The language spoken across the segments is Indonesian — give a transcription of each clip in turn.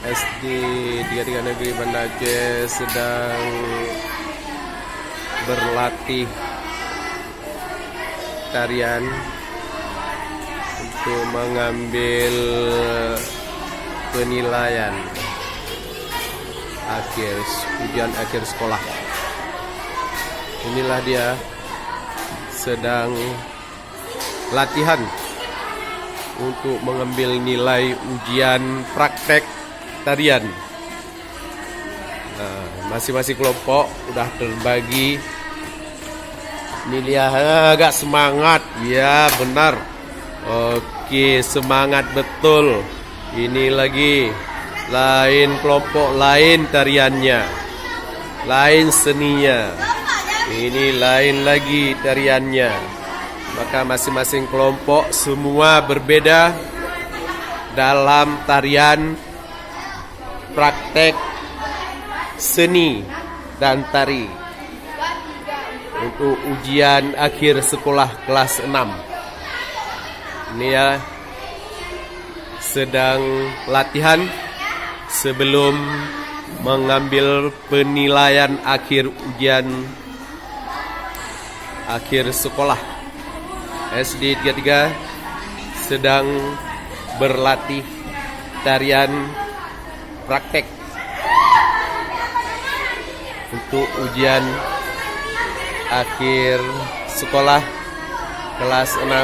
SD 33 Negeri Banda Aceh sedang berlatih tarian untuk mengambil penilaian ujian akhir sekolah. Inilah dia sedang latihan untuk mengambil nilai ujian praktek tarian. Masing-masing kelompok udah terbagi. Ini dia agak semangat, ya benar. Oke, semangat betul. Ini lagi lain kelompok, lain tariannya, lain seninya. Ini lain lagi tariannya. Maka masing-masing kelompok semua berbeda dalam tarian praktek seni dan tari untuk ujian akhir sekolah kelas 6. Ini ya, sedang latihan sebelum mengambil penilaian akhir ujian akhir sekolah. SD 33 sedang berlatih tarian praktek untuk ujian akhir sekolah kelas 6.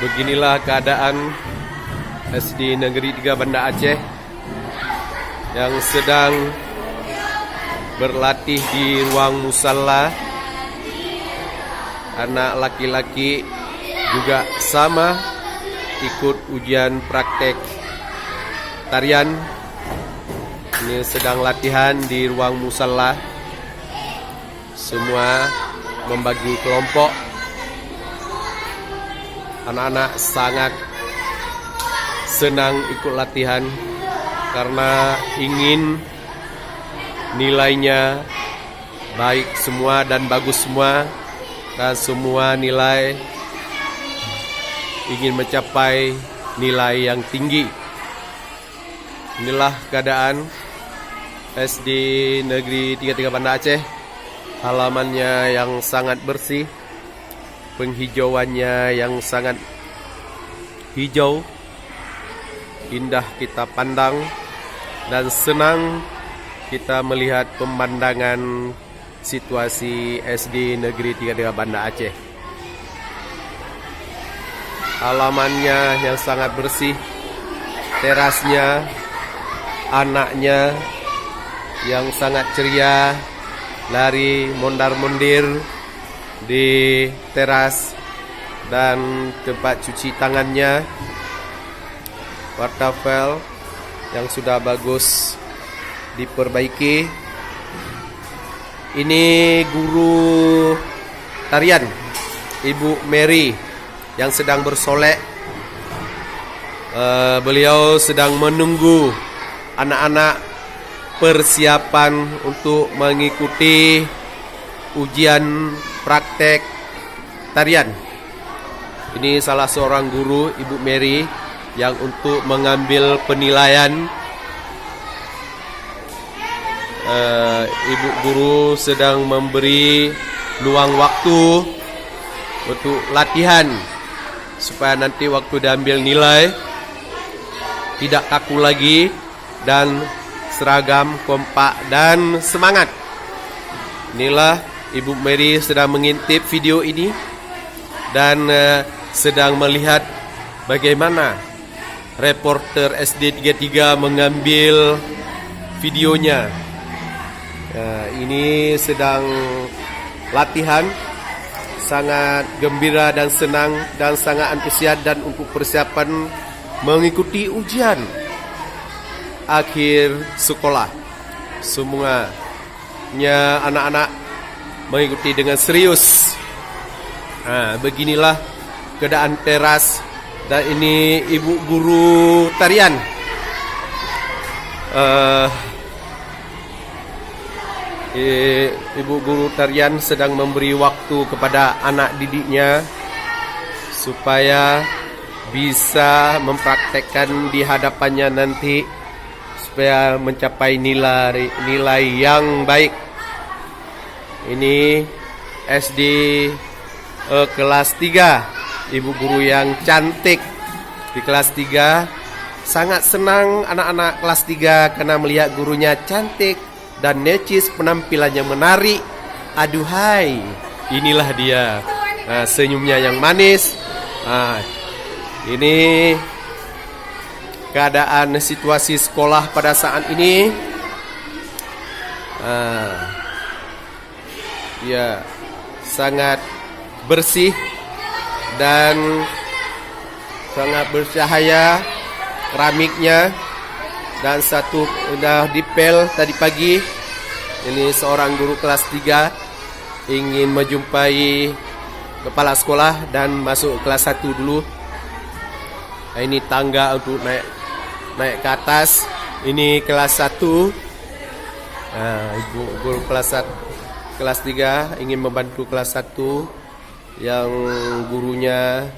Beginilah keadaan SD Negeri 3 Banda Aceh yang sedang berlatih di ruang musala. Anak laki-laki juga sama ikut ujian praktek tarian. Ini sedang latihan di ruang musala. Semua membagi kelompok. Anak-anak sangat senang ikut latihan karena ingin nilainya baik semua dan bagus semua, dan semua nilai ingin mencapai nilai yang tinggi. Inilah keadaan SD Negeri 33 Banda Aceh. Halamannya yang sangat bersih, penghijauannya yang sangat hijau, indah kita pandang, dan senang kita melihat pemandangan situasi SD Negeri 33 Banda Aceh. Halamannya yang sangat bersih, terasnya, anaknya yang sangat ceria, lari mondar-mondir di teras, dan tempat cuci tangannya, wastafel yang sudah bagus diperbaiki. Ini guru tarian Ibu Mary yang sedang bersolek. Beliau sedang menunggu anak-anak persiapan untuk mengikuti ujian praktek tarian. Ini salah seorang guru, Ibu Mary, yang untuk mengambil penilaian. Ibu guru sedang memberi luang waktu untuk latihan supaya nanti waktu diambil nilai tidak kaku lagi dan seragam, kompak, dan semangat. Inilah Ibu Mary sedang mengintip video ini dan sedang melihat bagaimana reporter SD 33 mengambil videonya. Ini sedang latihan, sangat gembira dan senang dan sangat antusias dan untuk persiapan mengikuti ujian akhir sekolah. Semuanya anak-anak mengikuti dengan serius. Beginilah keadaan teras, dan ini ibu guru tarian. Ibu guru tarian sedang memberi waktu kepada anak didiknya supaya bisa mempraktekkan di hadapannya nanti supaya mencapai nilai yang baik. Ini SD kelas 3, ibu guru yang cantik di kelas 3. Sangat senang anak-anak kelas 3 karena melihat gurunya cantik dan necis, penampilannya menarik. Aduhai, inilah dia. Nah, senyumnya yang manis. Nah, ini keadaan situasi sekolah pada saat ini. Ya, sangat bersih dan sangat bercahaya keramiknya, dan satu udah dipel tadi pagi. Ini seorang guru kelas 3 ingin menjumpai kepala sekolah dan masuk kelas 1 dulu. Nah, ini tangga untuk naik ke atas. Ini kelas 1. Nah, ibu guru kelas 3 ingin membantu kelas 1 yang gurunya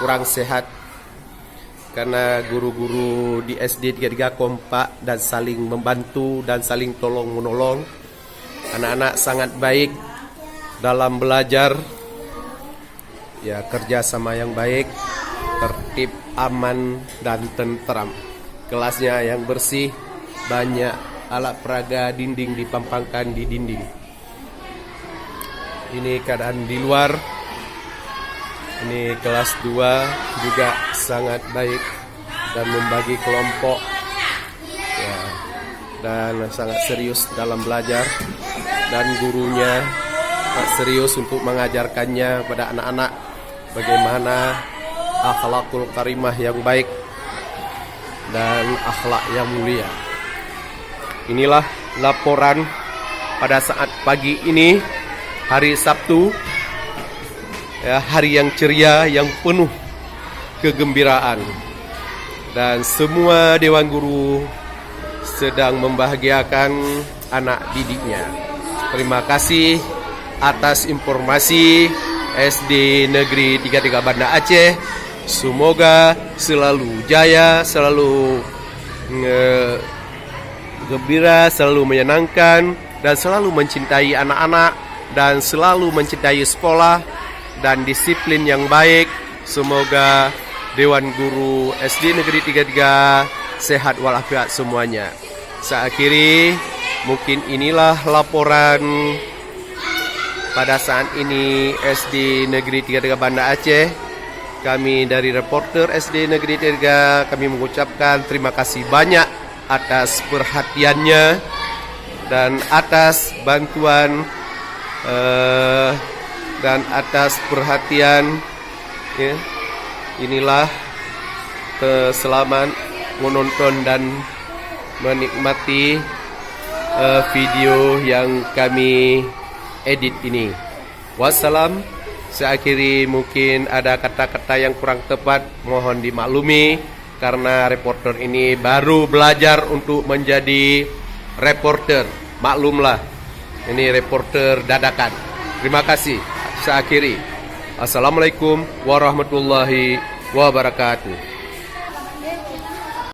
kurang sehat, karena guru-guru di SD 3 kompak dan saling membantu dan saling tolong menolong. Anak-anak sangat baik dalam belajar. Ya, kerjasama yang baik, tertib, aman, dan tentram. Kelasnya yang bersih, banyak alat peraga, dinding dipampangkan di dinding. Ini keadaan di luar. Ini kelas 2 juga sangat baik dan membagi kelompok, ya, dan sangat serius dalam belajar, dan gurunya sangat serius untuk mengajarkannya pada anak-anak bagaimana akhlakul karimah yang baik dan akhlak yang mulia. Inilah laporan pada saat pagi ini, hari Sabtu. Ya, hari yang ceria, yang penuh kegembiraan, dan semua dewan guru sedang membahagiakan anak didiknya. Terima kasih atas informasi SD Negeri 33 Banda Aceh. Semoga selalu jaya, selalu gembira, selalu menyenangkan, dan selalu mencintai anak-anak, dan selalu mencintai sekolah dan disiplin yang baik. Semoga Dewan Guru SD Negeri 33 sehat walafiat semuanya. Saya akhiri, mungkin inilah laporan pada saat ini SD Negeri 33 Banda Aceh. Kami dari reporter SD Negeri 33, kami mengucapkan terima kasih banyak atas perhatiannya dan atas bantuan dan atas perhatian, ya. Inilah selamat menonton dan menikmati video yang kami edit ini. Wassalam. Saya akhiri, mungkin ada kata-kata yang kurang tepat, mohon dimaklumi, karena reporter ini baru belajar untuk menjadi reporter. Maklumlah, ini reporter dadakan. Terima kasih. Saya akhiri. Assalamualaikum warahmatullahi wabarakatuh.